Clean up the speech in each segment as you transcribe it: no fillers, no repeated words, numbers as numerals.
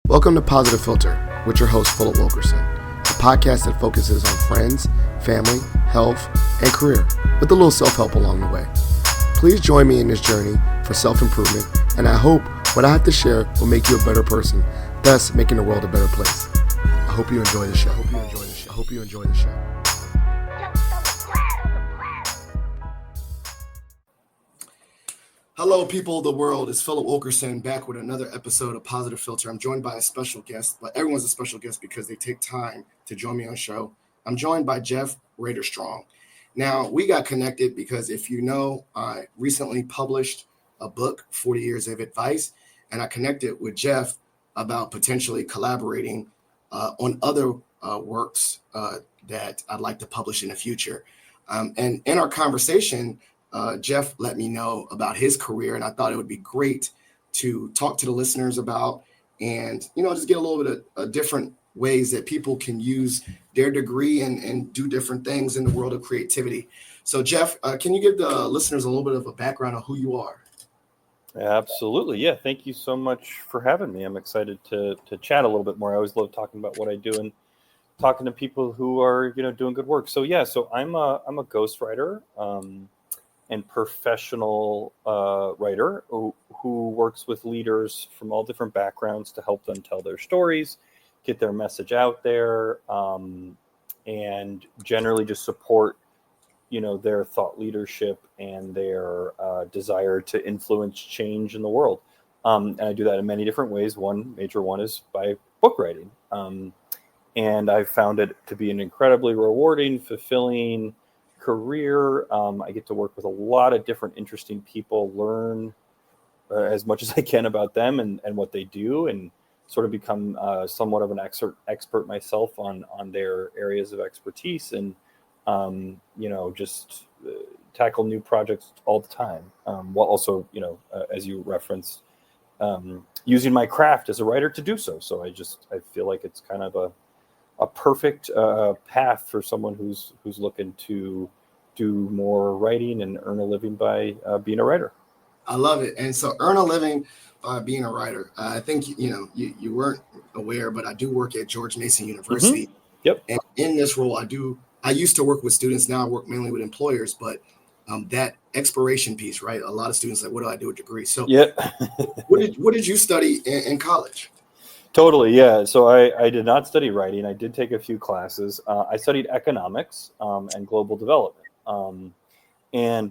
Welcome to Positive Philter with your host, Philip Wilkerson, a podcast that focuses on friends, family, health, and career, with a little self-help along the way. Please join me in this journey for self-improvement, and I hope what I have to share will make you a better person, thus making the world a better place. I hope you enjoy the show. I hope you enjoy the show. Hello, people of the world. It's Philip Wilkerson back with another episode of Positive Philter. I'm joined by a special guest, but everyone's a special guest because they take time to join me on the show. I'm joined by Jeff Raderstrong. Now, we got connected because if you know, I recently published a book, 40 Years of Advice, and I connected with Jeff about potentially collaborating on other works that I'd like to publish in the future. And in our conversation, Jeff let me know about his career, and I thought it would be great to talk to the listeners about and, just get a little bit of different ways that people can use their degree and do different things in the world of creativity. So, Jeff, can you give the listeners a little bit of a background on who you are? Absolutely. Yeah. Thank you so much for having me. I'm excited to chat a little bit more. I always love talking about what I do and talking to people who are, doing good work. So, so I'm a ghostwriter. And professional writer who works with leaders from all different backgrounds to help them tell their stories, get their message out there, and generally just support, their thought leadership and their desire to influence change in the world. And I do that in many different ways. One major one is by book writing. And I've found it to be an incredibly rewarding, fulfilling career. I get to work with a lot of different interesting people, learn as much as I can about them and what they do, and sort of become somewhat of an expert myself on their areas of expertise, and just tackle new projects all the time, while also as you referenced, using my craft as a writer to do so. So I feel like it's kind of a perfect path for someone who's looking to do more writing and earn a living by being a writer. I love it. And so earn a living by being a writer. I think, you weren't aware, but I do work at George Mason University. Mm-hmm. Yep. And in this role, I used to work with students. Now I work mainly with employers, but that expiration piece, right? A lot of students like, what do I do with degree? So yeah. what did you study in college? Totally. Yeah. So I did not study writing. I did take a few classes. I studied economics and global development.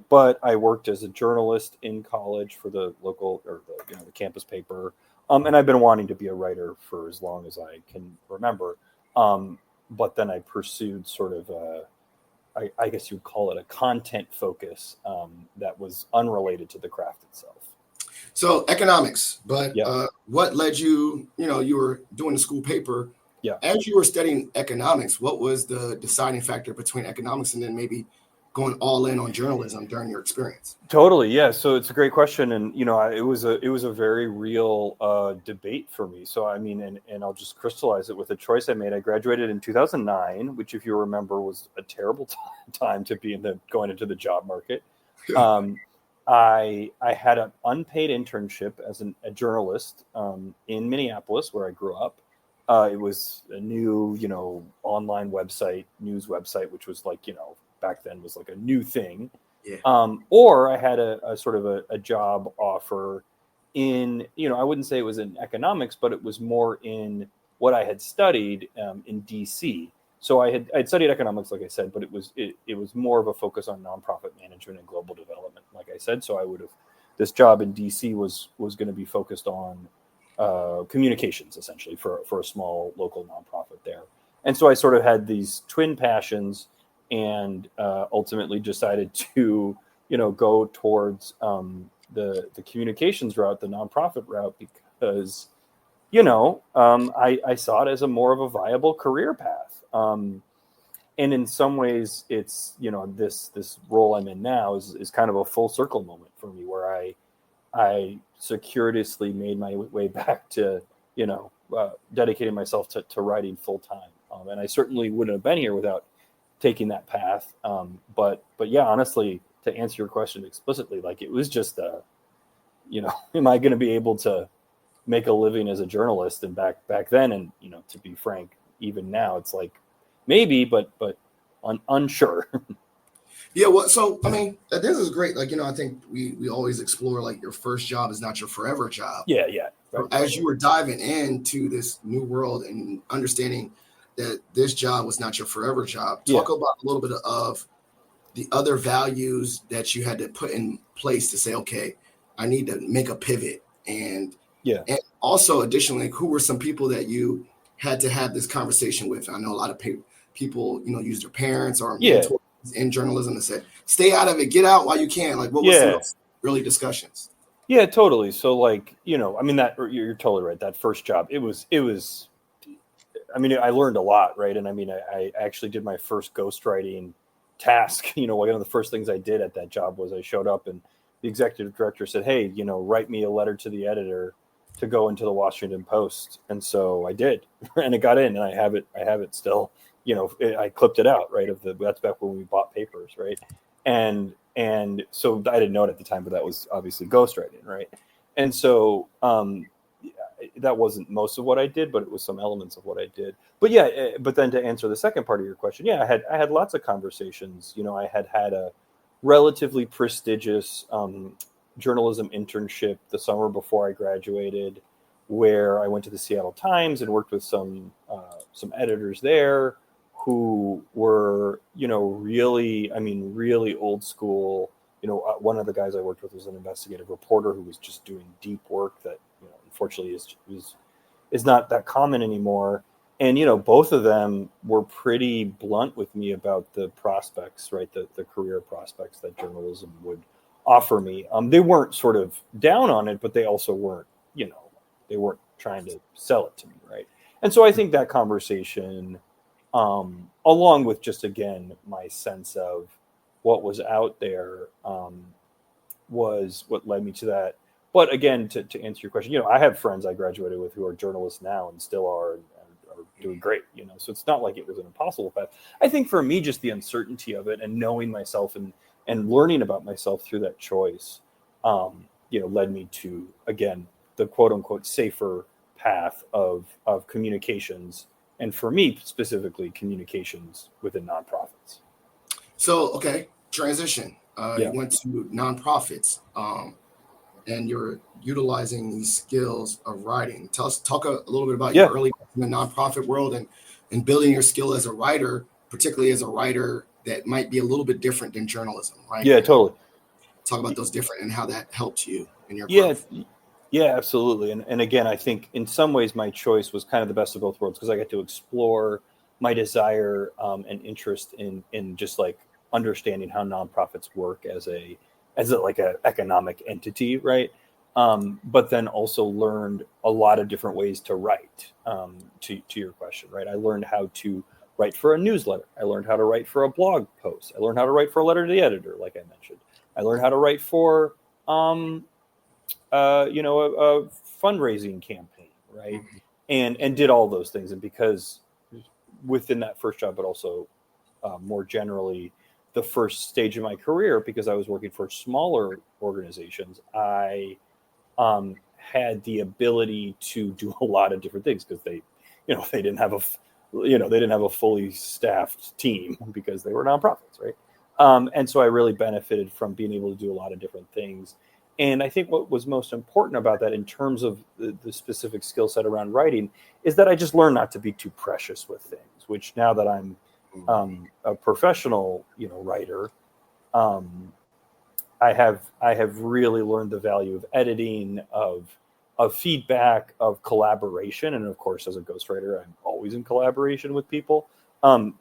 But I worked as a journalist in college for the local or the campus paper. And I've been wanting to be a writer for as long as I can remember. But then I pursued sort of I guess you'd call it a content focus that was unrelated to the craft itself. So economics, but yeah. What led you, you were doing the school paper. Yeah. As you were studying economics, what was the deciding factor between economics and then maybe going all in on journalism during your experience? Totally. Yeah. So it's a great question. And, it was a very real debate for me. So, I mean, and I'll just crystallize it with a choice I made. I graduated in 2009, which, if you remember, was a terrible time to be going into the job market. I had an unpaid internship as a journalist in Minneapolis, where I grew up. It was a new, online website, news website, which was like, back then was like a new thing. Yeah. Or I had a sort of a job offer in, I wouldn't say it was in economics, but it was more in what I had studied in DC. So I'd studied economics, like I said, but it was more of a focus on nonprofit management and global development, like I said. So this job in DC was going to be focused on communications, essentially, for a small local nonprofit there. And so I sort of had these twin passions, and ultimately decided to, go towards the communications route, the nonprofit route, because, I saw it as a more of a viable career path. And in some ways, it's, this role I'm in now is kind of a full circle moment for me, where I circuitously made my way back to, dedicating myself to writing full time. And I certainly wouldn't have been here without taking that path. But yeah, honestly, to answer your question explicitly, like, it was just am I going to be able to make a living as a journalist. And back then, and to be frank, even now, it's like maybe, but unsure. Yeah, well, so I mean, this is great. Like, I think we always explore like your first job is not your forever job. Yeah. So as you were diving into this new world and understanding that this job was not your forever job, talk about a little bit of the other values that you had to put in place to say, okay, I need to make a pivot. And also additionally, who were some people that you had to have this conversation with? I know a lot of people, use their parents or mentors in journalism and said, stay out of it, get out while you can. Like, what was some of those early discussions? Yeah, totally. So like, I mean, that you're totally right. That first job, it was, I mean, I learned a lot, right? And I mean, I actually did my first ghostwriting task. One of the first things I did at that job was I showed up and the executive director said, hey, write me a letter to the editor to go into the Washington Post. And so I did, and it got in, and I have it still. I clipped it out, right? That's back when we bought papers, right? And so I didn't know it at the time, but that was obviously ghostwriting, right? And so that wasn't most of what I did, but it was some elements of what I did. But but then to answer the second part of your question, I had lots of conversations. I had a relatively prestigious journalism internship the summer before I graduated, where I went to the Seattle Times and worked with some editors there who were, really old school. One of the guys I worked with was an investigative reporter who was just doing deep work that, unfortunately is not that common anymore. And, both of them were pretty blunt with me about the prospects, right? The career prospects that journalism would offer me. They weren't sort of down on it, but they also weren't, they weren't trying to sell it to me, right? And so I think that conversation, along with just, again, my sense of what was out there, was what led me to that. But again, to answer your question, I have friends I graduated with who are journalists now and still are doing great, so it's not like it was an impossible path. I think for me, just the uncertainty of it and knowing myself and learning about myself through that choice, led me to, again, the quote unquote safer path of communications. And for me specifically, communications within nonprofits. So, okay, transition. You went to nonprofits, and you're utilizing these skills of writing. Talk a little bit about your early in the nonprofit world and building your skill as a writer, particularly as a writer that might be a little bit different than journalism, right? Yeah, totally. Talk about those different and how that helped you in your growth. Yeah, absolutely. And again, I think in some ways my choice was kind of the best of both worlds because I got to explore my desire and interest in just like understanding how nonprofits work as a like a economic entity, right? But then also learned a lot of different ways to write. To your question, right? I learned how to write for a newsletter. I learned how to write for a blog post. I learned how to write for a letter to the editor, like I mentioned. I learned how to write for a fundraising campaign, right? Mm-hmm. And did all those things. And because within that first job, but also more generally, the first stage of my career, because I was working for smaller organizations, I had the ability to do a lot of different things because they didn't have a fully staffed team because they were nonprofits, right? And so I really benefited from being able to do a lot of different things. And I think what was most important about that in terms of the specific skill set around writing is that I just learned not to be too precious with things, which now that I'm a professional, writer, I have really learned the value of editing, of feedback, of collaboration. And of course, as a ghostwriter, I'm always in collaboration with people. And,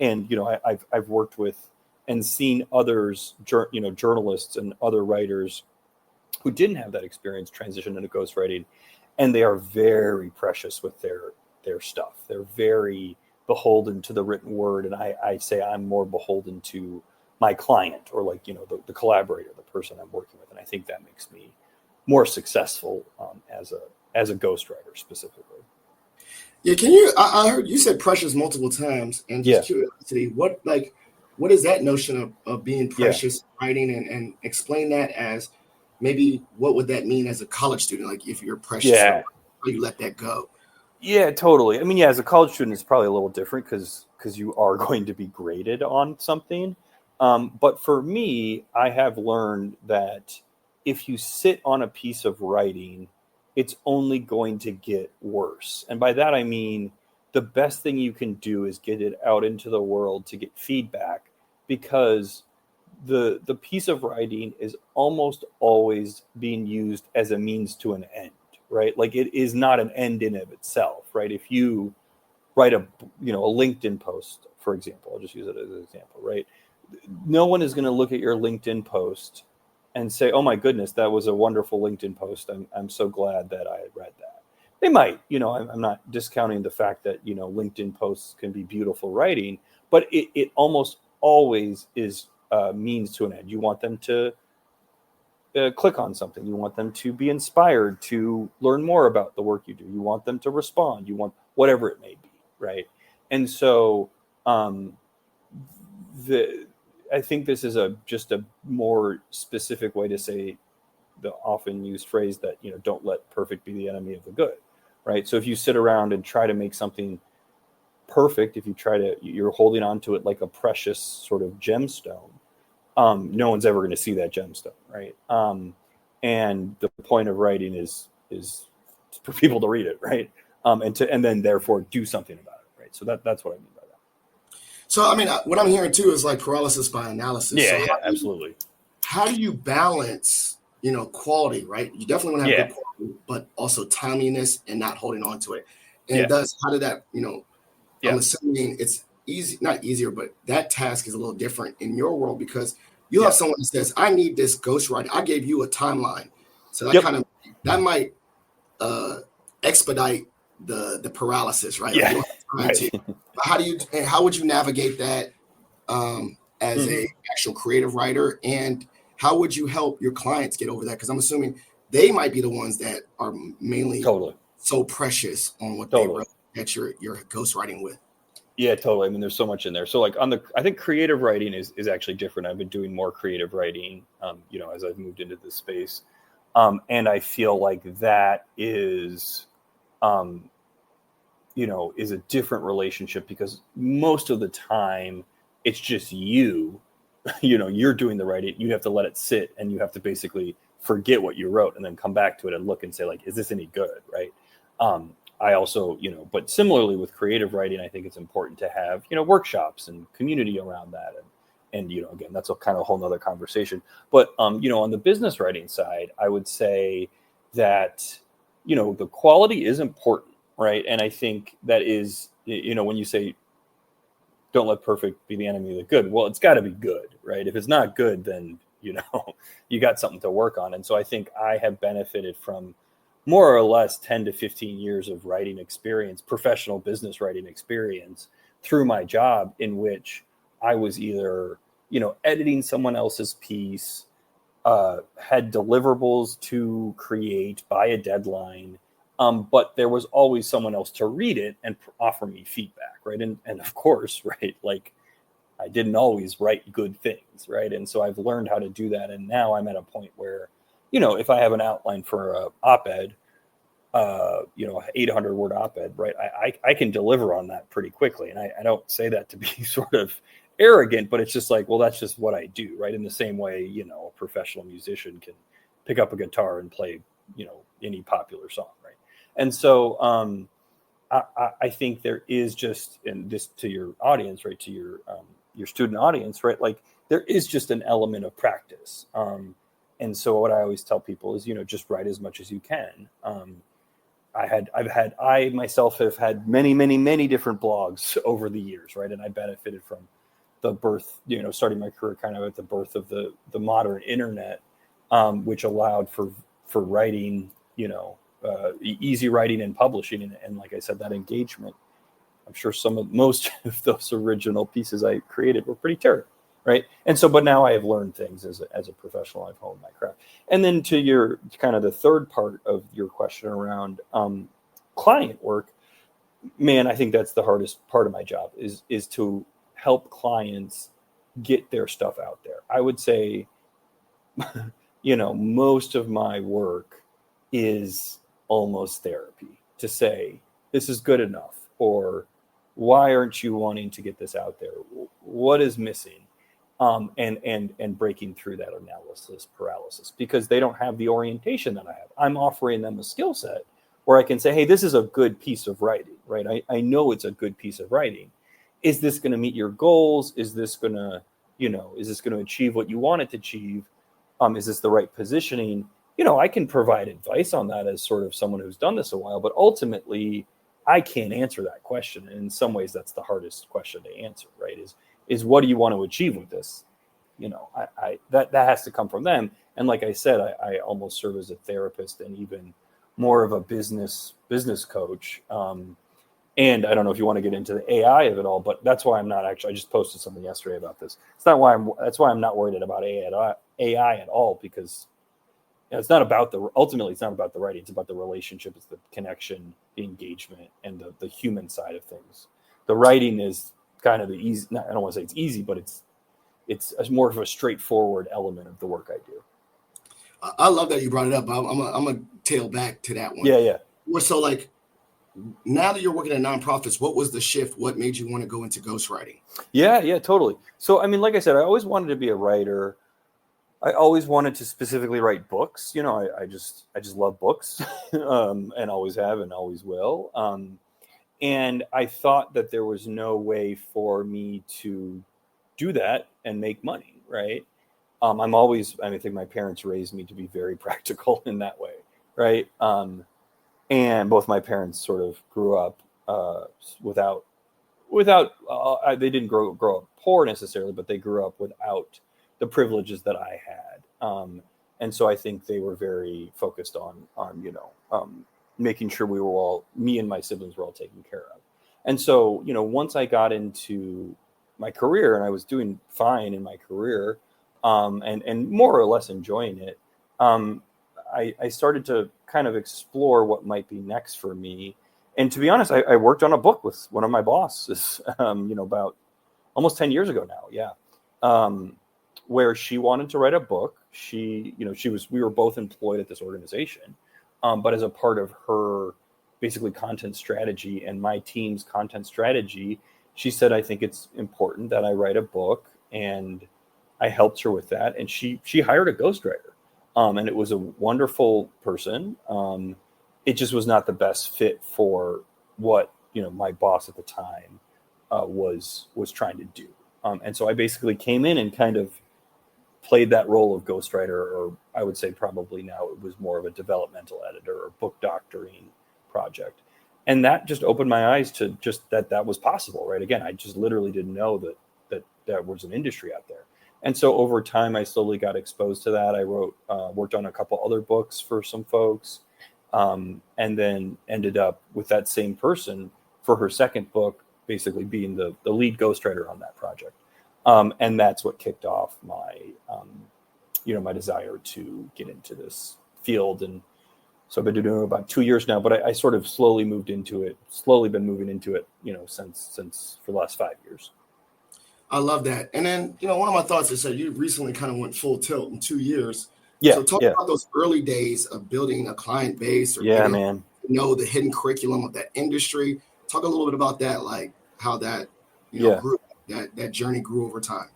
I've worked with and seen others, journalists and other writers who didn't have that experience transition into ghostwriting, and they are very precious with their stuff. They're very beholden to the written word, and I say I'm more beholden to my client or the collaborator, the person I'm working with, and I think that makes me more successful as a ghostwriter specifically. Yeah, can you? I heard you said precious multiple times, and just curiosity, what is that notion of being precious writing, and explain that as maybe what would that mean as a college student? Like if you're precious, you let that go. Yeah, totally. I mean, yeah, as a college student, it's probably a little different because you are going to be graded on something. But for me, I have learned that if you sit on a piece of writing, it's only going to get worse. And by that, I mean the best thing you can do is get it out into the world to get feedback, because the piece of writing is almost always being used as a means to an end, right? Like, it is not an end in of itself, right? If you write a LinkedIn post, for example, I'll just use it as an example, right? No one is going to look at your LinkedIn post and say, "Oh my goodness, that was a wonderful LinkedIn post. I'm so glad that I read that." They might, I'm not discounting the fact that, LinkedIn posts can be beautiful writing, but it almost always is means to an end. You want them to click on something. You want them to be inspired to learn more about the work you do. You want them to respond. You want whatever it may be, right? And so the I think this is just a more specific way to say the often used phrase that, don't let perfect be the enemy of the good, right? So if you sit around and try to make something perfect, if you're holding on to it like a precious sort of gemstone, no one's ever going to see that gemstone, right? And the point of writing is for people to read it, right? And then therefore do something about it, right? So that's what I mean by that. So, I mean, what I'm hearing too is like paralysis by analysis. Yeah, So yeah, absolutely. how do you balance, quality, right? You definitely want to have Yeah, good quality, but also timeliness and not holding on to it. And yeah, thus, how did that, I'm yeah, assuming it's easy, not easier, but that task is a little different in your world because you have yeah. someone that says, I need this ghostwriter. I gave you a timeline. So Yep. that might uh, expedite the paralysis, right? Like you Yeah. don't have time Right. to. But how would you navigate that as Hmm. a actual creative writer, and how would you help your clients get over that? Because I'm assuming they might be the ones that are mainly Totally. so precious on what they Totally. wrote that you're ghostwriting with. Yeah, totally. I mean, there's so much in there. So like I think creative writing is actually different. I've been doing more creative writing, as I've moved into this space. And I feel like that um, is a different relationship because most of the time it's just you, you're doing the writing. You have to let it sit and you have to basically forget what you wrote and then come back to it and look and say, like, is this any good? Right. I also, but similarly with creative writing, I think it's important to have, workshops and community around that. And, again, that's a kind of a whole nother conversation. But, on the business writing side, I would say that, the quality is important, right? And I think that is, when you say, don't let perfect be the enemy of the good, well, it's got to be good, right? If it's not good, then, you got something to work on. And so I think I have benefited from more or less 10 to 15 years of writing experience, professional business writing experience through my job, in which I was either, editing someone else's piece, had deliverables to create by a deadline, but there was always someone else to read it and offer me feedback, right? And of course, right, like I didn't always write good things, right? And so I've learned how to do that, and now I'm at a point where, if I have an outline for a op-ed, 800 word op-ed, right? I can deliver on that pretty quickly. And I don't say that to be sort of arrogant, but it's just like, well, that's just what I do, right? In the same way, a professional musician can pick up a guitar and play, any popular song, right? And so I think there is just, and this to your audience, right, to your student audience, right, like there is just an element of practice. And so what I always tell people is, just write as much as you can. I myself have had many, many, many different blogs over the years, right? And I benefited from the birth, starting my career kind of at the birth of the modern internet, which allowed for writing, easy writing and publishing, and like I said, that engagement. I'm sure most of those original pieces I created were pretty terrible, right? And so, but now I have learned things as a professional. I've honed my craft. And then to your kind of the third part of your question around client work, man, I think that's the hardest part of my job is to help clients get their stuff out there. I would say, most of my work is almost therapy to say, this is good enough, or why aren't you wanting to get this out there? What is missing? And breaking through that analysis paralysis, because they don't have the orientation that I have. I'm offering them a skill set where I can say, hey, this is a good piece of writing, right? I know it's a good piece of writing. Is this going to meet your goals? Is this going to, is this going to achieve what you want it to achieve? Is this the right positioning? I can provide advice on that as sort of someone who's done this a while, but ultimately I can't answer that question. And in some ways, that's the hardest question to answer, right? Is what do you want to achieve with this? That has to come from them. And like I said, I almost serve as a therapist and even more of a business coach. And I don't know if you want to get into the AI of it all, but that's why I'm not actually, I just posted something yesterday about this. That's why I'm not worried about AI at all, because it's not about ultimately it's not about the writing. It's about the relationship. It's the connection, the engagement, and the human side of things. The writing is kind of the easy, I don't want to say it's easy, but it's more of a straightforward element of the work I do. I love that you brought it up. I'm gonna tail back to that one. Yeah. So like, now that you're working at nonprofits, what was the shift? What made you want to go into ghostwriting? Yeah, totally. So, I mean, like I said, I always wanted to be a writer. I always wanted to specifically write books. I just love books, and always have and always will. And I thought that there was no way for me to do that and make money, right? I think my parents raised me to be very practical in that way, right? And both my parents sort of grew up without they didn't grow up poor necessarily, but they grew up without the privileges that I had. And so I think they were very focused on making sure me and my siblings were all taken care of. And so, once I got into my career and I was doing fine in my career, and more or less enjoying it, I started to kind of explore what might be next for me. And to be honest, I worked on a book with one of my bosses, about almost 10 years ago now. Yeah. Where she wanted to write a book. We were both employed at this organization. But as a part of her basically content strategy and my team's content strategy, she said, I think it's important that I write a book, and I helped her with that. And she hired a ghostwriter. And it was a wonderful person. It just was not the best fit for what, my boss at the time was trying to do. And so I basically came in and kind of played that role of ghostwriter, or I would say probably now it was more of a developmental editor or book doctoring project. And that just opened my eyes to just that was possible, right? Again, I just literally didn't know that there was an industry out there. And so over time, I slowly got exposed to that. I worked on a couple other books for some folks, and then ended up with that same person for her second book, basically being the lead ghostwriter on that project. And that's what kicked off my, my desire to get into this field. And so I've been doing it about 2 years now, but I sort of slowly been moving into it, since for the last 5 years. I love that. And then, one of my thoughts is that you recently kind of went full tilt in 2 years. Yeah. So talk about those early days of building a client base, or man, the hidden curriculum of that industry. Talk a little bit about that, like how that, grew, that journey grew over time.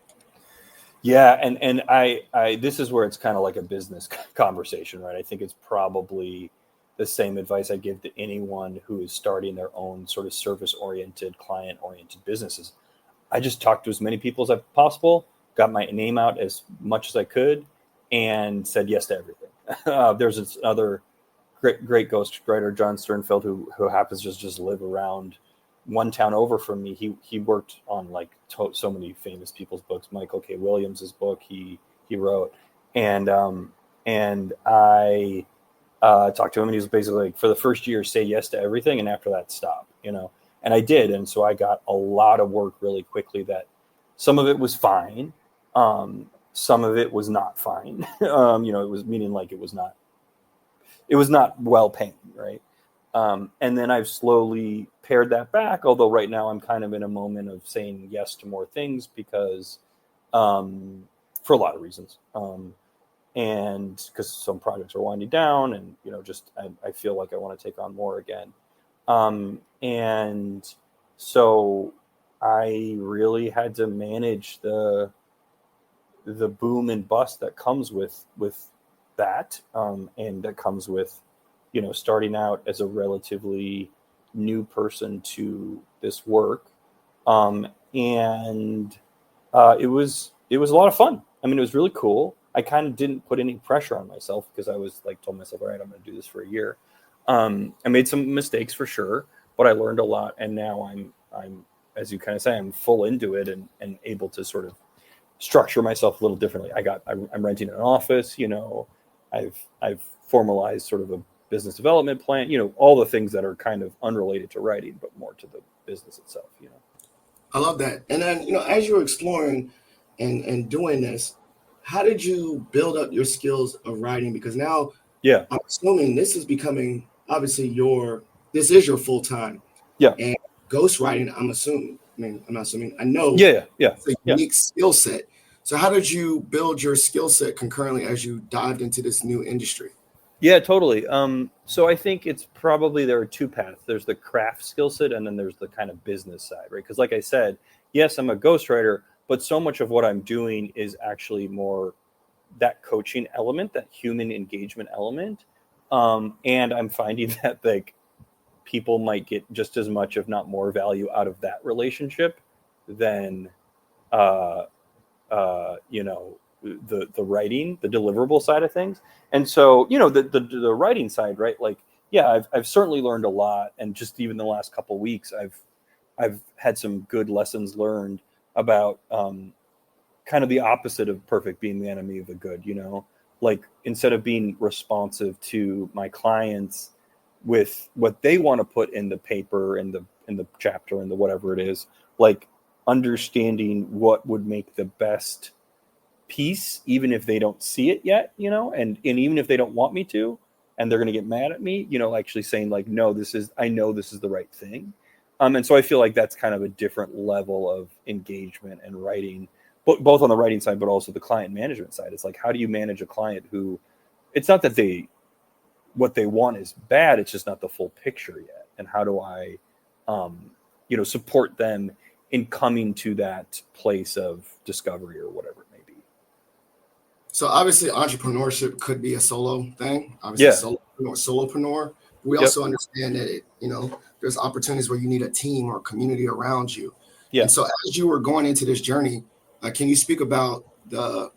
Yeah. And I this is where it's kind of like a business conversation, right? I think it's probably the same advice I give to anyone who is starting their own sort of service-oriented, client-oriented businesses. I just talked to as many people as possible, got my name out as much as I could, and said yes to everything. There's this other great ghostwriter, John Sternfeld, who happens to just live around one town over from me. He worked on like so many famous people's books. Michael K. Williams's book he wrote, and I talked to him, and he was basically like, for the first year, say yes to everything, and after that, stop. And I did. And so I got a lot of work really quickly. That some of it was fine. Some of it was not fine. It was meaning like it was not well paying. Right. And then I've slowly pared that back. Although right now I'm kind of in a moment of saying yes to more things because, for a lot of reasons. and because some projects are winding down, and just I feel like I want to take on more again. And so I really had to manage the boom and bust that comes with that, and that comes with starting out as a relatively new person to this work, and it was a lot of fun. I mean, it was really cool. I kind of didn't put any pressure on myself because I was like told myself, all right, I'm going to do this for a year. I made some mistakes for sure, but I learned a lot, and now I'm as you kind of say, I'm full into it and able to sort of structure myself a little differently. I'm renting an office, I've formalized sort of a business development plan, all the things that are kind of unrelated to writing, but more to the business itself. I love that. And then, as you were exploring and doing this, how did you build up your skills of writing? Because now Yeah. I'm assuming this is becoming obviously this is your full time. Yeah. And ghostwriting, I'm not assuming, I know Yeah. it's a unique skill set. So how did you build your skill set concurrently as you dived into this new industry? Yeah, totally. So I think it's probably there are two paths. There's the craft skill set, and then there's the kind of business side, right? Because like I said, yes, I'm a ghostwriter, but so much of what I'm doing is actually more that coaching element, that human engagement element. And I'm finding that like people might get just as much, if not more, value out of that relationship than uh, the writing, the deliverable side of things. And so the writing side, right? Like, yeah, I've certainly learned a lot, and just even the last couple of weeks, I've had some good lessons learned about kind of the opposite of perfect being the enemy of the good. Like instead of being responsive to my clients with what they want to put in the paper and the chapter and the whatever it is, like understanding what would make the best piece, even if they don't see it yet, and even if they don't want me to, and they're going to get mad at me, actually saying like, no, I know this is the right thing. And so I feel like that's kind of a different level of engagement and writing, both on the writing side, but also the client management side. It's like, how do you manage a client who, it's not that what they want is bad, it's just not the full picture yet. And how do I, support them in coming to that place of discovery or whatever it may be. So obviously entrepreneurship could be a solo thing, obviously solopreneur. We also understand that there's opportunities where you need a team or a community around you. Yeah. And so as you were going into this journey, can you speak about the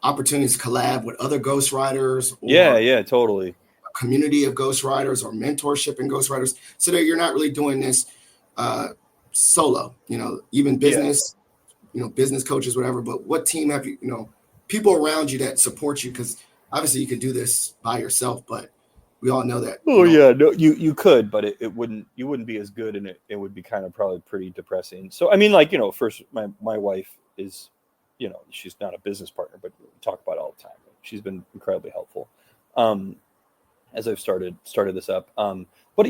opportunities to collab with other ghostwriters? Yeah, totally. A community of ghostwriters or mentorship in ghostwriters, so that you're not really doing this solo, even business, business coaches, whatever. But what team have you, people around you that support you? Because obviously you could do this by yourself, but we all know that. Oh yeah, no, you could, but you wouldn't be as good, and it would be kind of probably pretty depressing. So I mean, like, first my wife is, she's not a business partner, but we talk about it all the time. She's been incredibly helpful as I've started this up. But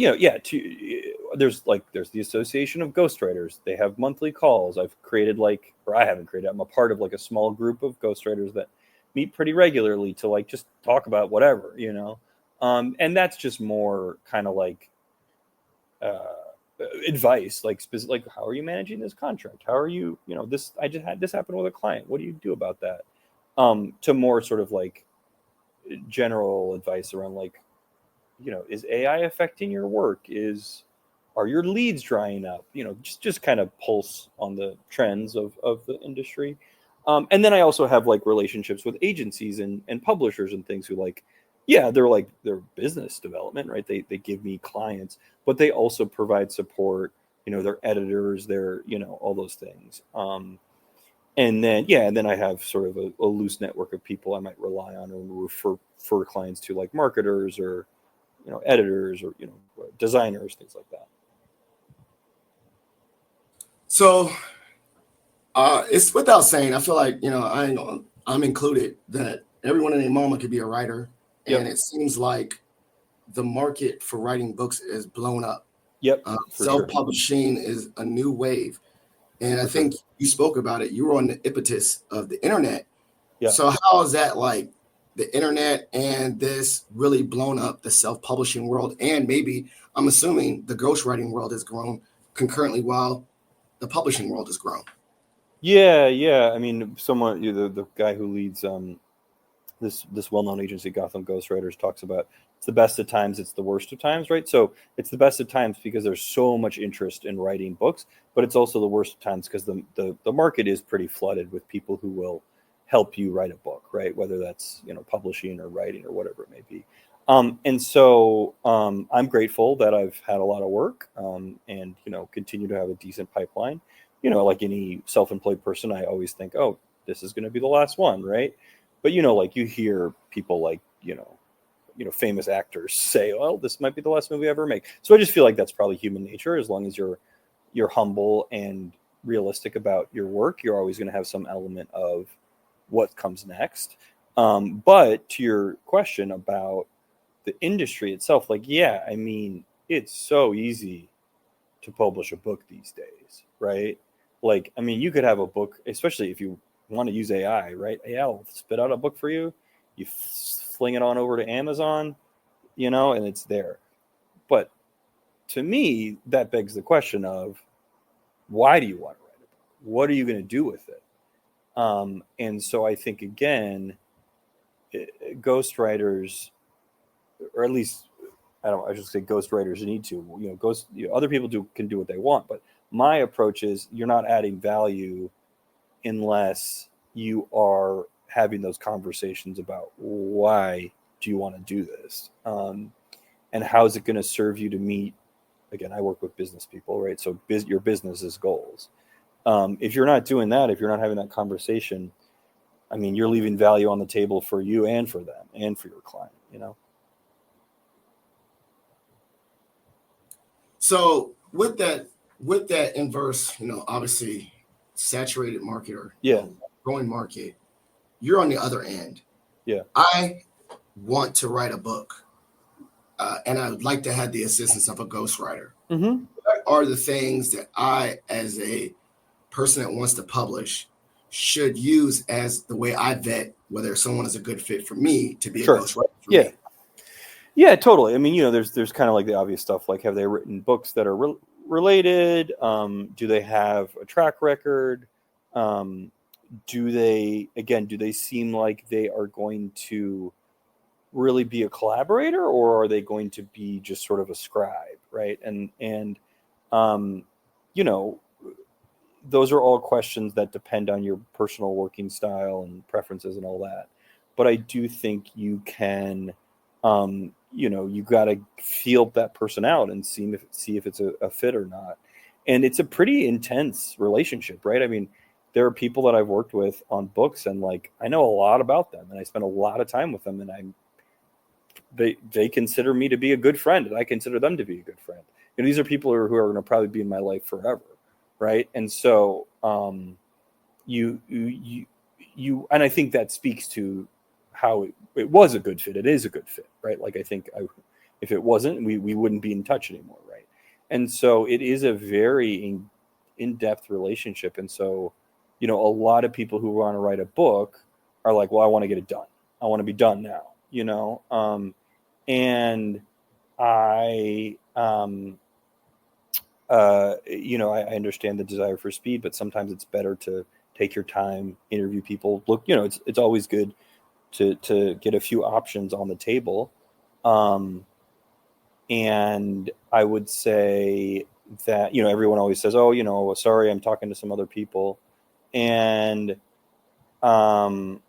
there's the Association of Ghostwriters. They have monthly calls. I've created I haven't created. I'm a part of a small group of ghostwriters that meet pretty regularly to just talk about whatever, and that's just more kind of advice, specific, how are you managing this contract? How are you, this, I just had this happen with a client. What do you do about that? To more sort of general advice around is AI affecting your work? Are your leads drying up? Just kind of pulse on the trends of the industry. And then I also have relationships with agencies and publishers and things who they're business development, right? They give me clients, but they also provide support, their editors, their, all those things. And then I have sort of a loose network of people I might rely on or refer clients to, marketers or, editors or, designers, things like that. So it's without saying, I feel like, I'm included, that everyone and their mama could be a writer. And it seems like the market for writing books is blown up. Self-publishing is a new wave. And I think you spoke about it. You were on the impetus of the internet. So how is that the internet and this really blown up the self-publishing world, and maybe I'm assuming the ghostwriting world has grown concurrently while the publishing world has grown. Yeah. I mean, the guy who leads this well-known agency, Gotham Ghostwriters, talks about it's the best of times, it's the worst of times, right? So it's the best of times because there's so much interest in writing books, but it's also the worst of times because the market is pretty flooded with people who will help you write a book, right? Whether that's publishing or writing or whatever it may be. And so I'm grateful that I've had a lot of work and continue to have a decent pipeline. Like any self-employed person, I always think, oh, this is going to be the last one, right? But like you hear people like famous actors say, "Well, this might be the last movie I ever make." So I just feel like that's probably human nature. As long as you're humble and realistic about your work, you're always going to have some element of what comes next. But to your question about the industry itself, like, yeah, I mean, it's so easy to publish a book these days, right? Like, I mean, you could have a book, especially if you want to use AI, right? AI will spit out a book for you. You fling it on over to Amazon, and it's there. But to me, that begs the question of, why do you want to write a book? What are you going to do with it? And so I think, again, ghostwriters, or at least I should say ghostwriters need to, other people can do what they want. But my approach is you're not adding value unless you are having those conversations about why do you want to do this, and how is it going to serve you to meet. Again, I work with business people, right? So your business's goals. If you're not doing that, if you're not having that conversation, I mean, you're leaving value on the table for you and for them and for your client, So with that inverse, obviously saturated market or growing market, you're on the other end. Yeah. I want to write a book, and I would like to have the assistance of a ghostwriter. Mm-hmm. What are the things that I, as a person that wants to publish, should use as the way I vet whether someone is a good fit for me to be a ghostwriter for me? Yeah, totally. I mean, there's kind of like the obvious stuff, like have they written books that are related? Do they have a track record? Do they seem like they are going to really be a collaborator, or are they going to be just sort of a scribe, right? And those are all questions that depend on your personal working style and preferences and all that. But I do think you can, you got to feel that person out and see if it's a fit or not. And it's a pretty intense relationship, right? I mean, there are people that I've worked with on books, and like, I know a lot about them, and I spend a lot of time with them, and they consider me to be a good friend, and I consider them to be a good friend. These are people who are going to probably be in my life forever, right? And so you and I think that speaks to how it was a good fit. It is a good fit, right? Like, I think if it wasn't, we wouldn't be in touch anymore, right? And so it is a very in-depth relationship. And so, a lot of people who want to write a book are like, well, I want to get it done. I want to be done now, and I, I understand the desire for speed, but sometimes it's better to take your time, interview people. Look, it's always good to get a few options on the table. And I would say that, everyone always says, oh, sorry, I'm talking to some other people. And, I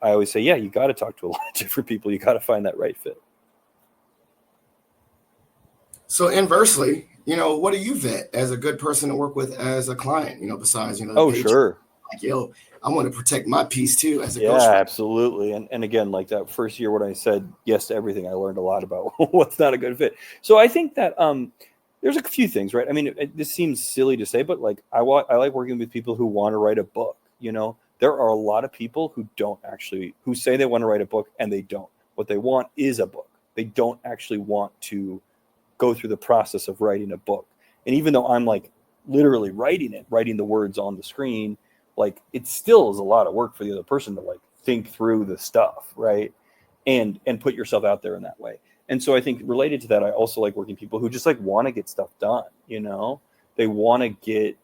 always say, yeah, you got to talk to a lot of different people. You got to find that right fit. So inversely, what do you vet as a good person to work with as a client, besides, Sure. Like, I want to protect my piece too as a ghostwriter. Yeah, absolutely. And again, like that first year when I said yes to everything, I learned a lot about what's not a good fit. So I think that there's a few things, right? I mean, this seems silly to say, but like I like working with people who want to write a book. There are a lot of people who say they want to write a book and they don't. What they want is a book. They don't actually want to go through the process of writing a book. And even though I'm like literally writing the words on the screen, like it still is a lot of work for the other person to like think through the stuff, right? And put yourself out there in that way. And so I think related to that, I also like working people who just like want to get stuff done, you know? They want to get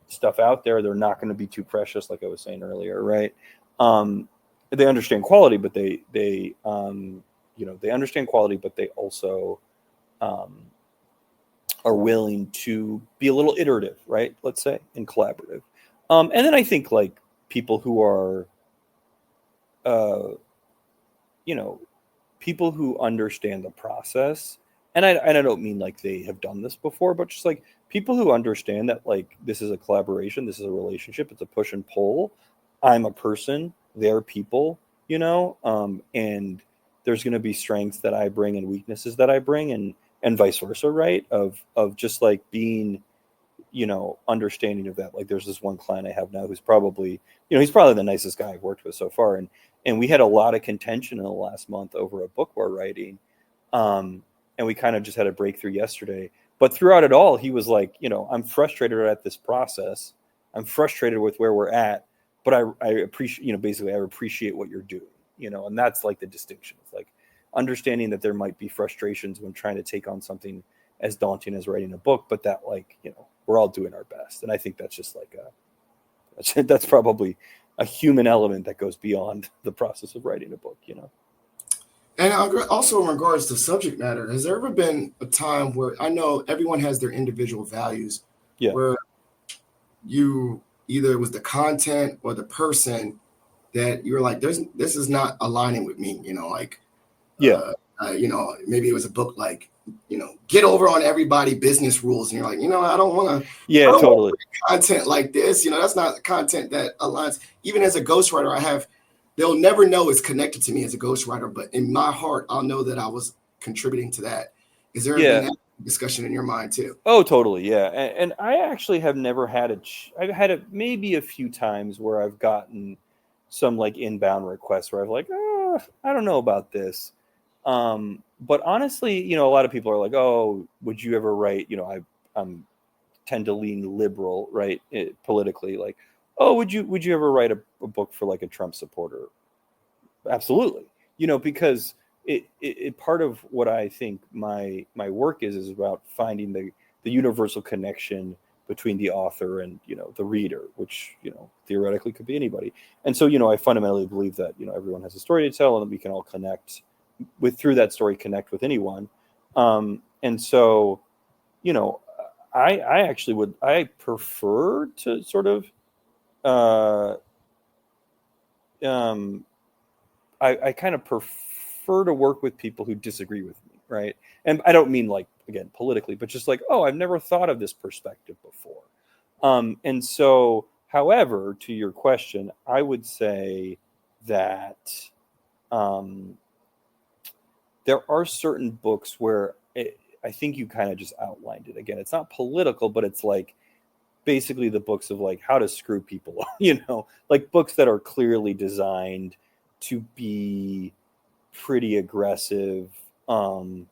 stuff out there. They're not going to be too precious, like I was saying earlier, right? They understand quality, but they understand quality, but they also are willing to be a little iterative, right? Let's say, and collaborative. And then I think like people who are, people who understand the process. And I don't mean like they have done this before, but just like people who understand that like this is a collaboration, this is a relationship, it's a push and pull. I'm a person, they're people, and there's going to be strengths that I bring and weaknesses that I bring, and vice versa, right? Of just like being, understanding of that. Like there's this one client I have now who's probably, he's probably the nicest guy I've worked with so far. And we had a lot of contention in the last month over a book we're writing. And we kind of just had a breakthrough yesterday. But throughout it all, he was like, I'm frustrated at this process. I'm frustrated with where we're at, but I appreciate, basically I appreciate what you're doing, and that's like the distinction. It's like understanding that there might be frustrations when trying to take on something as daunting as writing a book, but that like, we're all doing our best. And I think that's just like that's probably a human element that goes beyond the process of writing a book, And also in regards to subject matter, has there ever been a time where I know everyone has their individual values, where you either it was the content or the person that you're like, this is not aligning with me, maybe it was a book like, get over on everybody business rules. And you're like, I don't want to, totally content like this, that's not the content that aligns. Even as a ghostwriter, they'll never know it's connected to me as a ghostwriter, but in my heart, I'll know that I was contributing to that. Is there been that discussion in your mind too? Oh, totally. Yeah. And I actually have never had I've had it maybe a few times where I've gotten some like inbound requests where I've like, I don't know about this. But honestly, a lot of people are like, oh, would you ever write, I'm tend to lean liberal, right? Politically, like, oh, would you ever write a book for like a Trump supporter? Absolutely. Because it part of what I think my work is about finding the universal connection between the author and, the reader, which, theoretically could be anybody. And so, I fundamentally believe that, everyone has a story to tell and that we can all connect through that story, connect with anyone. And so, I prefer to sort of, I kind of prefer to work with people who disagree with me, right? And I don't mean like, again, politically, but just like, oh, I've never thought of this perspective before. And so, however, to your question, I would say that there are certain books where I think you kind of just outlined it. Again, it's not political, but it's like basically the books of like how to screw people, like books that are clearly designed to be pretty aggressive, and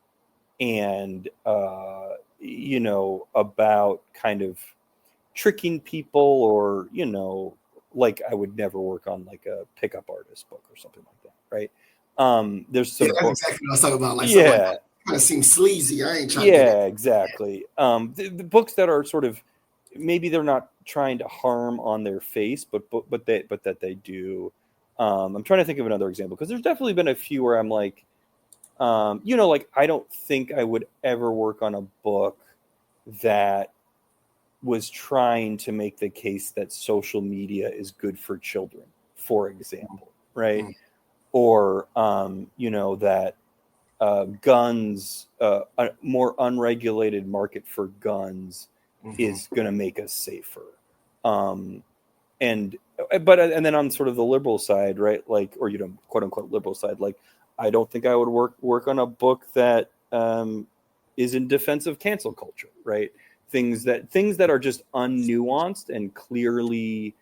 about kind of tricking people, or like I would never work on like a pickup artist book or something like that, right? There's some that's exactly what I was talking about. Like, like kind of seems sleazy. I ain't trying to do exactly. The books that are sort of, maybe they're not trying to harm on their face, but that they do. I'm trying to think of another example, because there's definitely been a few where I'm like, like I don't think I would ever work on a book that was trying to make the case that social media is good for children, for example, right? Mm. Or that guns, a more unregulated market for guns is going to make us safer. And then on sort of the liberal side, right? Like, or, quote unquote liberal side, like, I don't think I would work on a book that is in defense of cancel culture, right? Things that are just unnuanced and clearly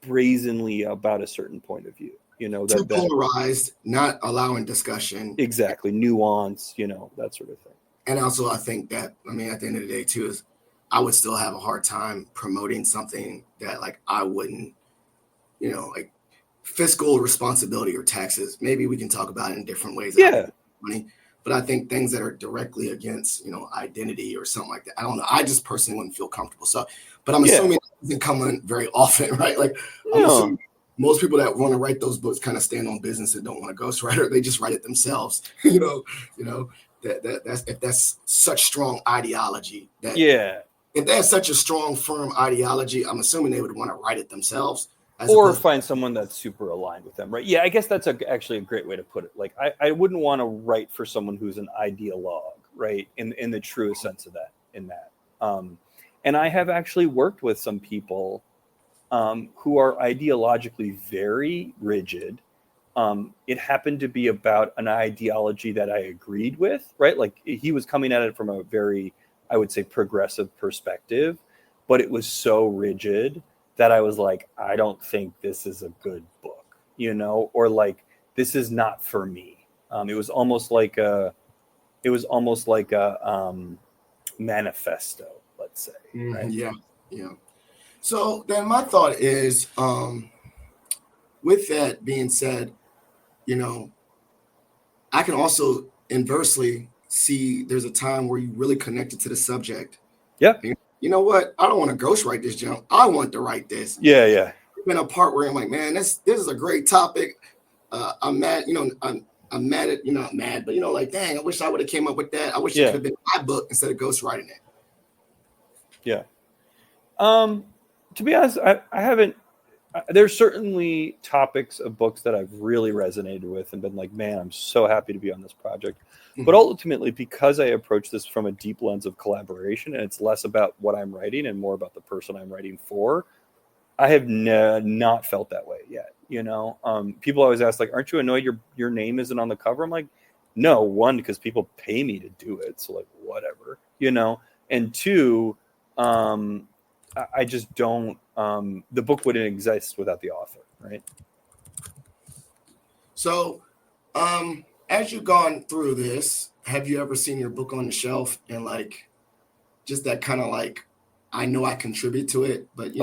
brazenly about a certain point of view. Too polarized, not allowing discussion. Exactly. Nuance, that sort of thing. And also, I think that, at the end of the day, too, is I would still have a hard time promoting something that, like, I wouldn't, like, fiscal responsibility or taxes. Maybe we can talk about it in different ways. Yeah. Money, but I think things that are directly against, identity or something like that. I don't know. I just personally wouldn't feel comfortable. So, but I'm assuming it doesn't come in very often, right? Like I'm assuming most people that want to write those books kind of stand on business and don't want a ghostwriter. They just write it themselves. That's if that's such strong ideology that if they have such a strong, firm ideology, I'm assuming they would want to write it themselves. Or find someone that's super aligned with them, right? Yeah, I guess that's actually a great way to put it. Like, I wouldn't want to write for someone who's an ideologue, right? In the truest sense of that, and I have actually worked with some people who are ideologically very rigid. It happened to be about an ideology that I agreed with, right? Like he was coming at it from a very, I would say, progressive perspective, but it was so rigid that I was like, I don't think this is a good book, or like, this is not for me. It was almost like a manifesto, let's say. Right? Yeah. So then my thought is, with that being said, I can also inversely see there's a time where you really connected to the subject. Yeah. You know what? I don't want to ghostwrite this junk. I want to write this. Yeah. There's been a part where I'm like, man, this is a great topic. I'm mad, I'm mad at, not mad, but like, dang, I wish I would have came up with that. I wish it could have been my book instead of ghostwriting it. Yeah. To be honest, I haven't. There's certainly topics of books that I've really resonated with and been like, man, I'm so happy to be on this project. Mm-hmm. But ultimately, because I approach this from a deep lens of collaboration, and it's less about what I'm writing and more about the person I'm writing for, I have not felt that way yet. People always ask, like, aren't you annoyed your name isn't on the cover? I'm like, no, one, because people pay me to do it. So like, whatever, and two, I just don't, the book wouldn't exist without the author. Right. So, as you've gone through this, have you ever seen your book on the shelf and like, just that kind of like, I know I contribute to it, but you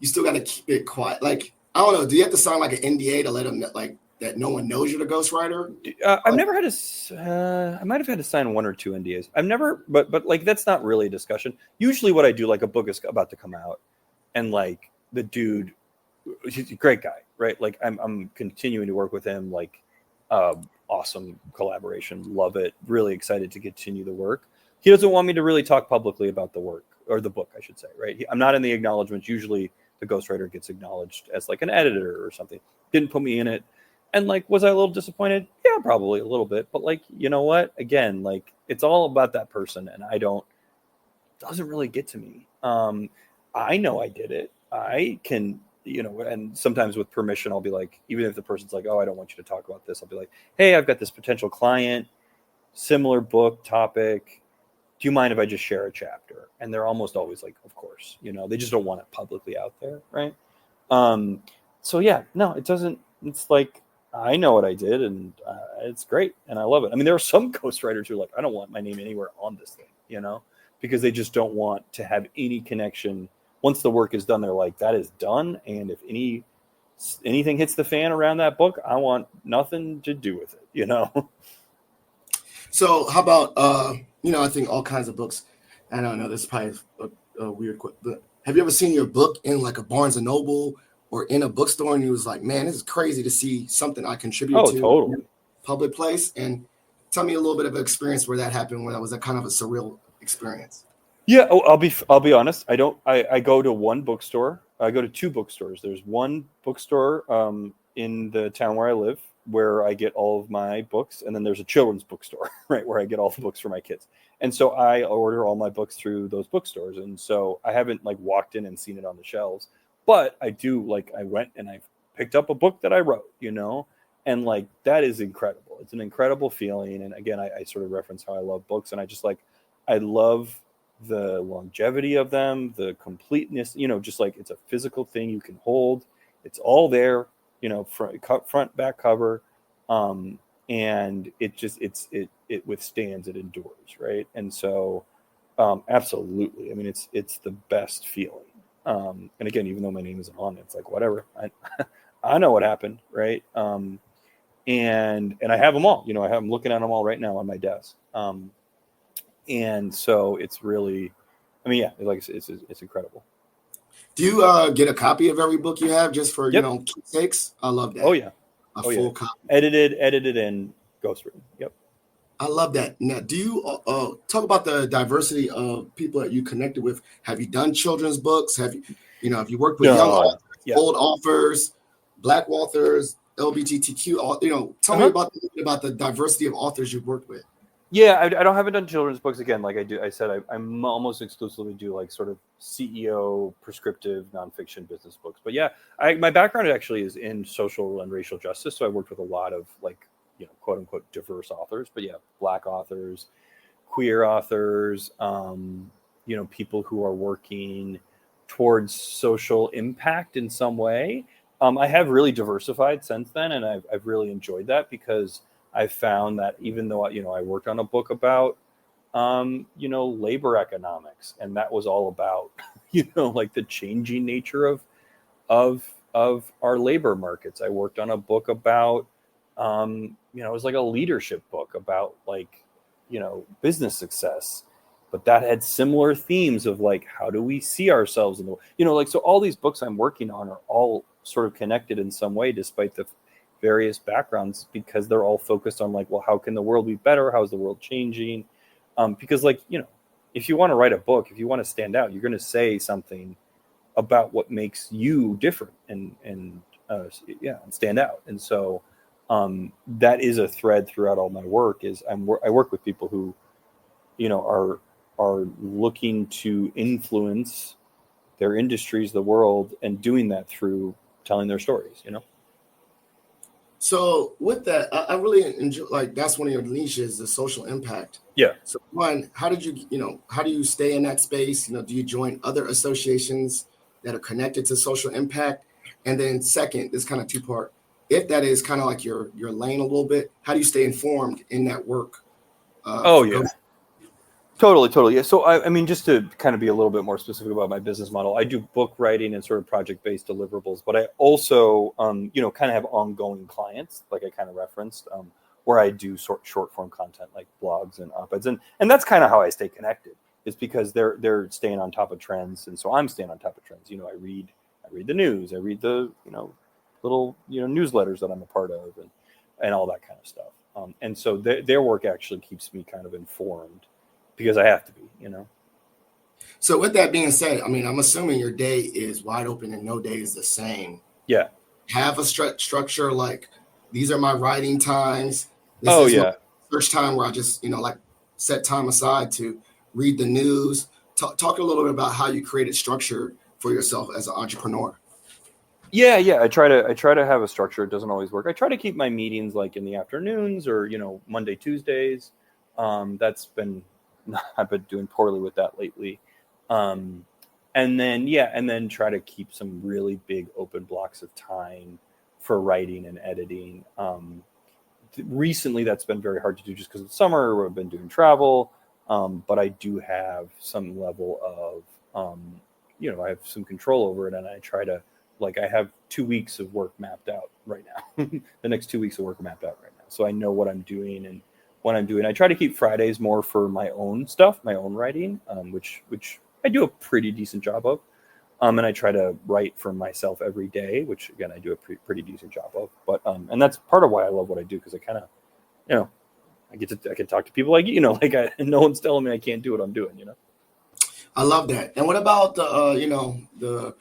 still got to keep it quiet. Like, I don't know. Do you have to sign like an NDA to let them like that no one knows you're the ghostwriter? I've never had I might have had to sign one or two NDAs. I've never, but like, that's not really a discussion. Usually what I do, like a book is about to come out and like the dude, he's a great guy, right? Like I'm continuing to work with him, like awesome collaboration. Love it. Really excited to continue the work. He doesn't want me to really talk publicly about the work or the book, I should say, right? I'm not in the acknowledgments. Usually the ghostwriter gets acknowledged as like an editor or something. Didn't put me in it. And like, was I a little disappointed? Yeah, probably a little bit. But like, you know what? Again, like it's all about that person. And it doesn't really get to me. I know I did it. I can, and sometimes with permission, I'll be like, even if the person's like, oh, I don't want you to talk about this. I'll be like, hey, I've got this potential client, similar book topic. Do you mind if I just share a chapter? And they're almost always like, of course, they just don't want it publicly out there. Right. So yeah, no, it doesn't, it's like, I know what I did and it's great. And I love it. I mean, there are some ghostwriters who are like, I don't want my name anywhere on this thing, because they just don't want to have any connection. Once the work is done, they're like, that is done. And if anything hits the fan around that book, I want nothing to do with it, So how about, I think all kinds of books, I don't know, this is probably a weird question, but have you ever seen your book in like a Barnes & Noble or in a bookstore and you was like, man, this is crazy to see something I contribute to totally. in a public place? And tell me a little bit of an experience where that happened, where that was a kind of a surreal experience. Yeah. Oh, I'll be honest. I go to one bookstore. I go to two bookstores. There's one bookstore in the town where I live, where I get all of my books. And then there's a children's bookstore, right, where I get all the books for my kids. And so I order all my books through those bookstores. And so I haven't like walked in and seen it on the shelves, but I do, like, I went and I picked up a book that I wrote, and like, that is incredible. It's an incredible feeling. And again, I sort of reference how I love books, and I just like, I love the longevity of them, the completeness, just like, it's a physical thing you can hold. It's all there, front, back cover. And it just, it withstands, it endures. Right. And so, absolutely. I mean, it's the best feeling. And again, even though my name isn't on it, it's like, whatever, I know what happened, right? And I have them all. I'm looking at them all right now on my desk. And so it's really, I mean, yeah, like I said, it's incredible. Do you get a copy of every book you have just for Yep. keepsakes? I love that. Oh yeah. A Oh yeah. full copy. Edited, and ghostwritten. Yep. I love that. Now, do you talk about the diversity of people that you connected with? Have you done children's books? Have you worked with young No. authors, Yeah. old authors, Black authors, LGBTQ? Tell me about the diversity of authors you've worked with. Yeah, I haven't done children's books again. Like I said, I'm almost exclusively do like sort of CEO prescriptive nonfiction business books. But yeah, my background actually is in social and racial justice. So I worked with a lot of like, quote unquote diverse authors. But yeah, Black authors, queer authors, people who are working towards social impact in some way. I have really diversified since then, and I've really enjoyed that because I found that even though I worked on a book about labor economics, and that was all about like the changing nature of our labor markets. I worked on a book about it was like a leadership book about like business success, but that had similar themes of like how do we see ourselves in the like, so all these books I'm working on are all sort of connected in some way despite the various backgrounds, because they're all focused on like, well, how can the world be better? How is the world changing? Because like, if you want to write a book, if you want to stand out, you're going to say something about what makes you different and stand out. And so that is a thread throughout all my work. Is I work with people who are looking to influence their industries, the world, and doing that through telling their stories. So with that, I really enjoy, like, that's one of your niches, the social impact. Yeah. So one, how do you stay in that space? Do you join other associations that are connected to social impact? And then second, this kind of two-part, if that is kind of like your lane a little bit, how do you stay informed in that work? Oh yeah. Totally. Yeah. So I mean, just to kind of be a little bit more specific about my business model, I do book writing and sort of project-based deliverables, but I also, kind of have ongoing clients, like I kind of referenced, where I do short form content like blogs and op-eds, and that's kind of how I stay connected, is because they're staying on top of trends, and so I'm staying on top of trends. I read the news, I read the little newsletters that I'm a part of, and all that kind of stuff, and so their work actually keeps me kind of informed, because I have to be. So with that being said, I mean, I'm assuming your day is wide open and no day is the same. Yeah. Have a structure, like these are my writing times. This Oh is yeah. my search time where I just, like set time aside to read the news. Talk a little bit about how you created structure for yourself as an entrepreneur. Yeah. I try to have a structure. It doesn't always work. I try to keep my meetings like in the afternoons or, Monday, Tuesdays. That's been, I've been doing poorly with that lately. And then try to keep some really big open blocks of time for writing and editing. Recently that's been very hard to do just because it's summer, where I've been doing travel. But I do have some level of, I have some control over it, and I try to, like, I have 2 weeks of work mapped out right now. The next 2 weeks of work mapped out right now. So I know what I'm doing and what I'm doing. I try to keep Fridays more for my own stuff, my own writing, which I do a pretty decent job of. And I try to write for myself every day, which again, I do a pretty decent job of. But, and that's part of why I love what I do. Cause I kind of, I can talk to people like, no one's telling me I can't do what I'm doing, I love that. And what about the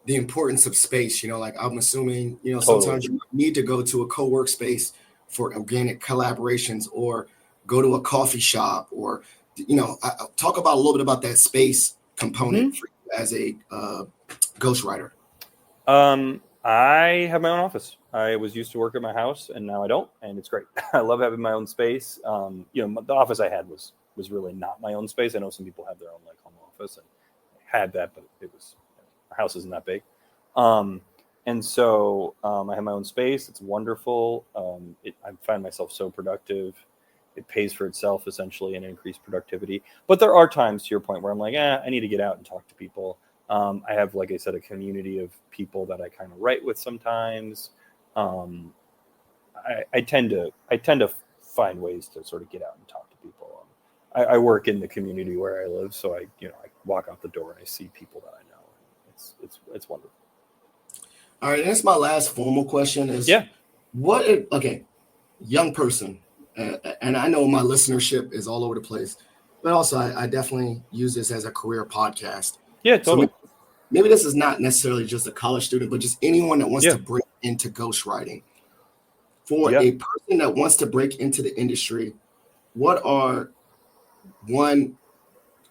importance of space? Like, I'm assuming, sometimes you need to go to a co-work space for organic collaborations, or go to a coffee shop, or, talk about a little bit about that space component for you as a ghostwriter. I have my own office. I was used to work at my house, and now I don't, and it's great. I love having my own space. The office I had was really not my own space. I know some people have their own like home office, and I had that, but my house isn't that big. And so I have my own space. It's wonderful. I find myself so productive. It pays for itself essentially, and increased productivity. But there are times, to your point, where I'm like, I need to get out and talk to people. I have, like I said, a community of people that I kind of write with sometimes. I tend to find ways to sort of get out and talk to people. I work in the community where I live, so I walk out the door and I see people that I know. It's wonderful. All right, that's my last formal question. Is young person, and I know my listenership is all over the place, but also I definitely use this as a career podcast. Yeah, totally. So maybe this is not necessarily just a college student, but just anyone that wants to break into ghostwriting. For a person that wants to break into the industry, what are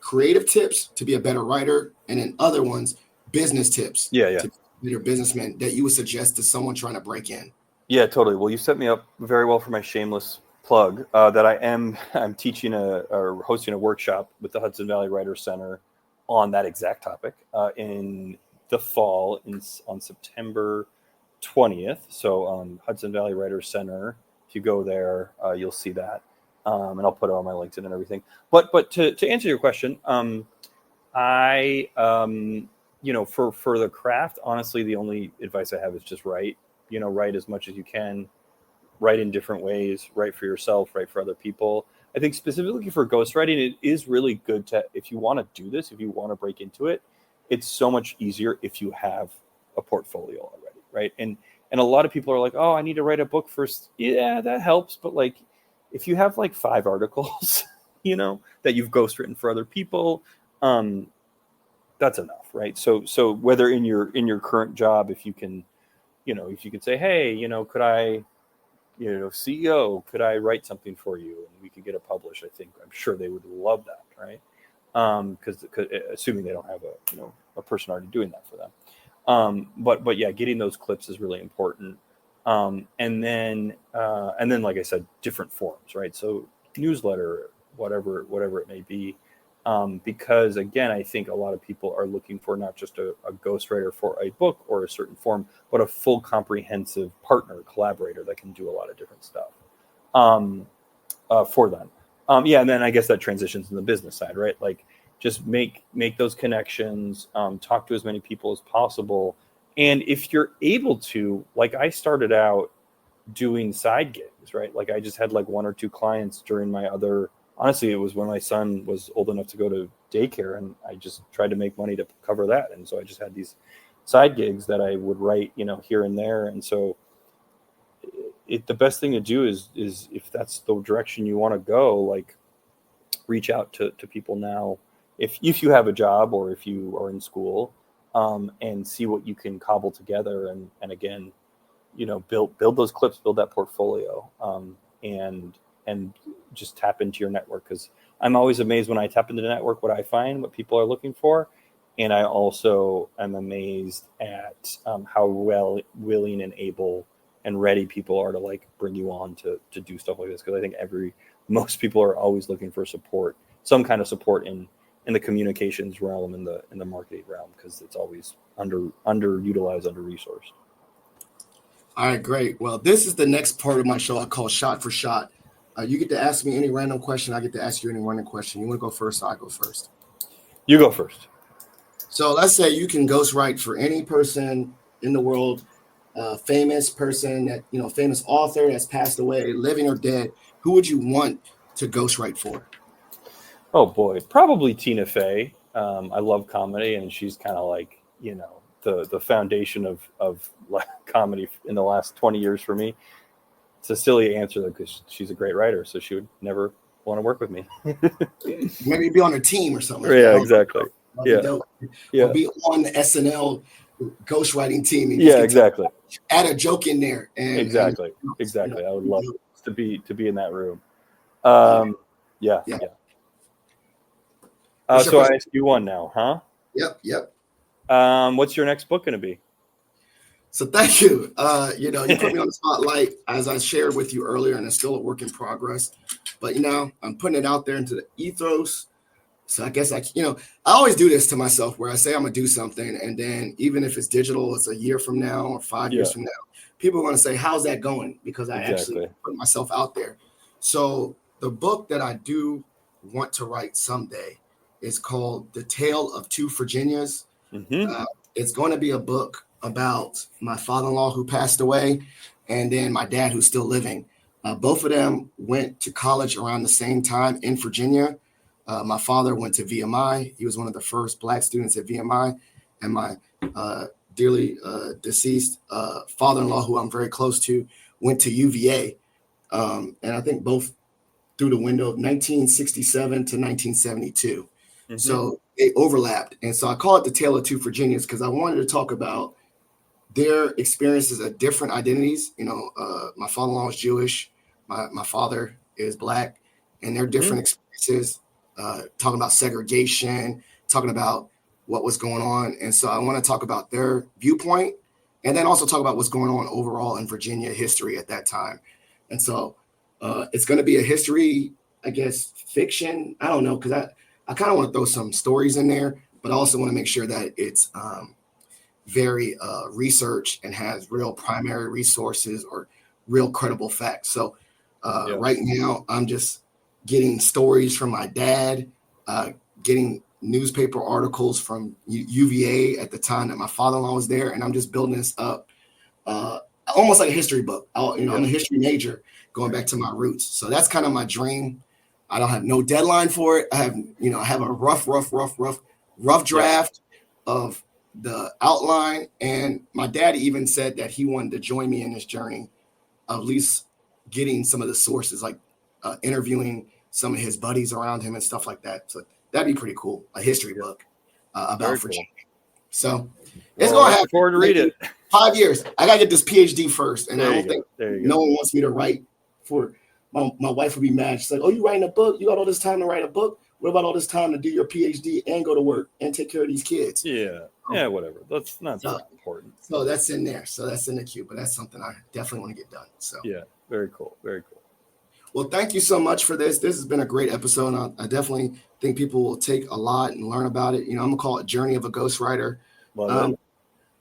creative tips to be a better writer, and then other ones, business tips to be a businessman that you would suggest to someone trying to break in? Yeah, totally. Well, you set me up very well for my shameless plug that I'm teaching or hosting a workshop with the Hudson Valley Writers Center on that exact topic in the fall on September 20th. So Hudson Valley Writers Center, if you go there, you'll see that. And I'll put it on my LinkedIn and everything. But to answer your question, I for the craft, honestly, the only advice I have is just write. Write as much as you can, write in different ways, write for yourself, write for other people. I think specifically for ghostwriting, it is really good if you want to do this, if you want to break into it, it's so much easier if you have a portfolio already, right? And a lot of people are like, oh, I need to write a book first. Yeah, that helps. But like, if you have like 5 articles, that you've ghostwritten for other people, that's enough, right? So whether in your current job, if you can say, hey, could I, CEO, could I write something for you and we could get it published? I'm sure they would love that, right? Because assuming they don't have a person already doing that for them. But yeah, getting those clips is really important. And then like I said, different forms, right? So newsletter, whatever it may be. Because again, I think a lot of people are looking for not just a ghostwriter for a book or a certain form, but a full comprehensive partner, collaborator that can do a lot of different stuff for them. And then I guess that transitions in the business side, right? Like just make those connections, talk to as many people as possible. And if you're able to, like I started out doing side gigs, right? Like I just had like 1 or 2 clients during my other. Honestly, it was when my son was old enough to go to daycare, and I just tried to make money to cover that. And so I just had these side gigs that I would write, here and there. And so the best thing to do is if that's the direction you want to go, like reach out to people now, if you have a job or if you are in school, and see what you can cobble together. And again, build those clips, build that portfolio, and just tap into your network, because I'm always amazed when I tap into the network, what I find, what people are looking for. And I also am amazed at how willing and able and ready people are to like bring you on to do stuff like this. Because I think most people are always looking for support, some kind of support in the communications realm, in the marketing realm, because it's always underutilized, under-resourced. All right, great. Well, this is the next part of my show I call Shot for Shot. You get to ask me any random question. I get to ask you any random question. You want to go first, or I go first? You go first. So let's say you can ghostwrite for any person in the world, famous person famous author that's passed away, living or dead. Who would you want to ghostwrite for? Oh boy, probably Tina Fey. I love comedy, and she's kind of like the foundation of comedy in the last 20 years for me. It's a silly answer though, because she's a great writer, so she would never want to work with me. Maybe be on her team or something. Yeah, exactly. Yeah, or be on the SNL ghostwriting team. And exactly. Add a joke in there. Exactly. I would love to be in that room. Yeah. So I ask you one now, huh? Yep. What's your next book going to be? So thank you. You put me on the spotlight, as I shared with you earlier, and it's still a work in progress. But I'm putting it out there into the ethos. So I guess I always do this to myself, where I say I'm gonna do something, and then even if it's digital, it's a year from now or 5 years from now, people are gonna say, "How's that going?" Because I actually put myself out there. So the book that I do want to write someday is called "The Tale of Two Virginias." Mm-hmm. It's going to be a book about my father-in-law who passed away, and then my dad who's still living. Both of them went to college around the same time in Virginia. My father went to VMI. He was one of the first Black students at VMI, and my dearly deceased father-in-law, who I'm very close to, went to UVA. And I think both through the window of 1967 to 1972. Mm-hmm. So they overlapped. And so I call it the Tale of Two Virginias because I wanted to talk about their experiences at different identities. My father-in-law is Jewish. My father is Black, and their different experiences, talking about segregation, talking about what was going on. And so I want to talk about their viewpoint and then also talk about what's going on overall in Virginia history at that time. And so it's going to be a history, I guess, fiction. I don't know, because I kind of want to throw some stories in there, but I also want to make sure that it's very research and has real primary resources or real credible facts. So right now, I'm just getting stories from my dad, getting newspaper articles from UVA at the time that my father-in-law was there, and I'm just building this up almost like a history book. I'm a history major, going back to my roots. So that's kind of my dream. I don't have no deadline for it. I have a rough draft of the outline. And my dad even said that he wanted to join me in this journey, of at least getting some of the sources, like interviewing some of his buddies around him and stuff like that. So that'd be pretty cool. A history book about Virginia. Cool. So it's going to happen. Forward to read it. 5 years. I got to get this PhD first. And I don't think no one wants me to write for my wife would be mad. She's like, oh, you writing a book? You got all this time to write a book? What about all this time to do your PhD and go to work and take care of these kids? Yeah, whatever. That's not that important. So that's in there. So that's in the queue. But that's something I definitely want to get done. So yeah, very cool. Very cool. Well, thank you so much for this. This has been a great episode. I definitely think people will take a lot and learn about it. I'm going to call it Journey of a Ghostwriter.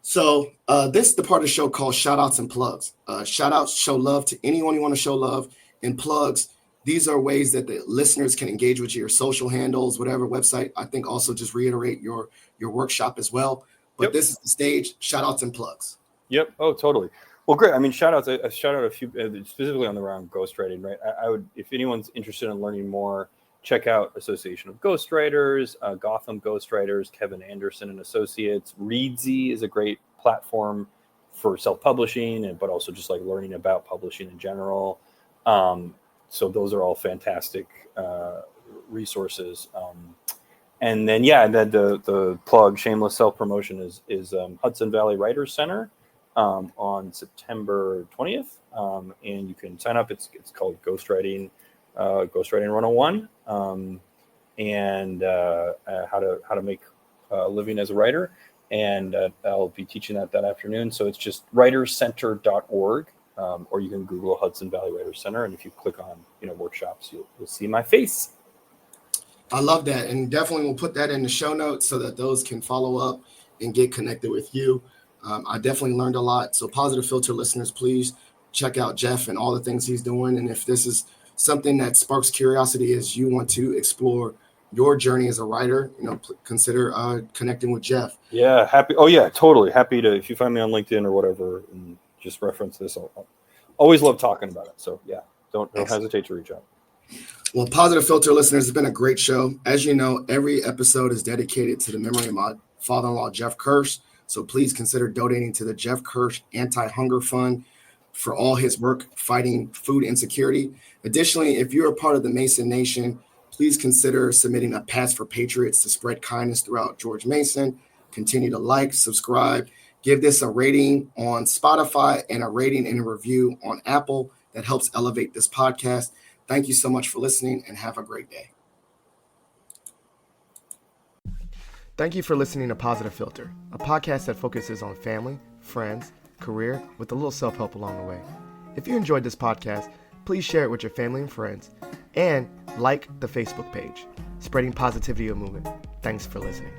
So this is the part of the show called Shout Outs and Plugs. Shout outs show love to anyone you want to show love, and plugs, these are ways that the listeners can engage with your social handles, whatever website. I think also just reiterate your workshop as well. But This is the stage, shout outs and plugs. Yep. Oh, totally. Well, great. I mean, shout outs. I shout out a few specifically on the round ghostwriting, right? I would, if anyone's interested in learning more, check out Association of Ghostwriters, Gotham Ghostwriters, Kevin Anderson and Associates. Readsy is a great platform for self-publishing, but also just like learning about publishing in general. So those are all fantastic resources. And then the plug, shameless self-promotion is Hudson Valley Writers Center on September 20th. And you can sign up. It's called Ghostwriting 101, and how to make a living as a writer. And I'll be teaching that afternoon. So it's just writerscenter.org, or you can Google Hudson Valley Writers Center. And if you click on workshops, you'll see my face. I love that. And definitely we'll put that in the show notes so that those can follow up and get connected with you. I definitely learned a lot. So Positive Philter listeners, please check out Jeff and all the things he's doing. And if this is something that sparks curiosity as you want to explore your journey as a writer, consider connecting with Jeff. Yeah, happy. Oh yeah, totally happy to. If you find me on LinkedIn or whatever, and just reference this, I'll always love talking about it. So yeah, don't hesitate to reach out. Well, Positive Philter listeners, it's been a great show. As you know, every episode is dedicated to the memory of my father-in-law, Jeff Kirsch. So please consider donating to the Jeff Kirsch Anti-Hunger Fund for all his work fighting food insecurity. Additionally, if you're a part of the Mason Nation, please consider submitting a Pass for Patriots to spread kindness throughout George Mason. Continue to like, subscribe, give this a rating on Spotify and a rating and a review on Apple. That helps elevate this podcast. Thank you so much for listening and have a great day. Thank you for listening to Positive Philter, a podcast that focuses on family, friends, career, with a little self-help along the way. If you enjoyed this podcast, please share it with your family and friends, and like the Facebook page, Spreading Positivity of Movement. Thanks for listening.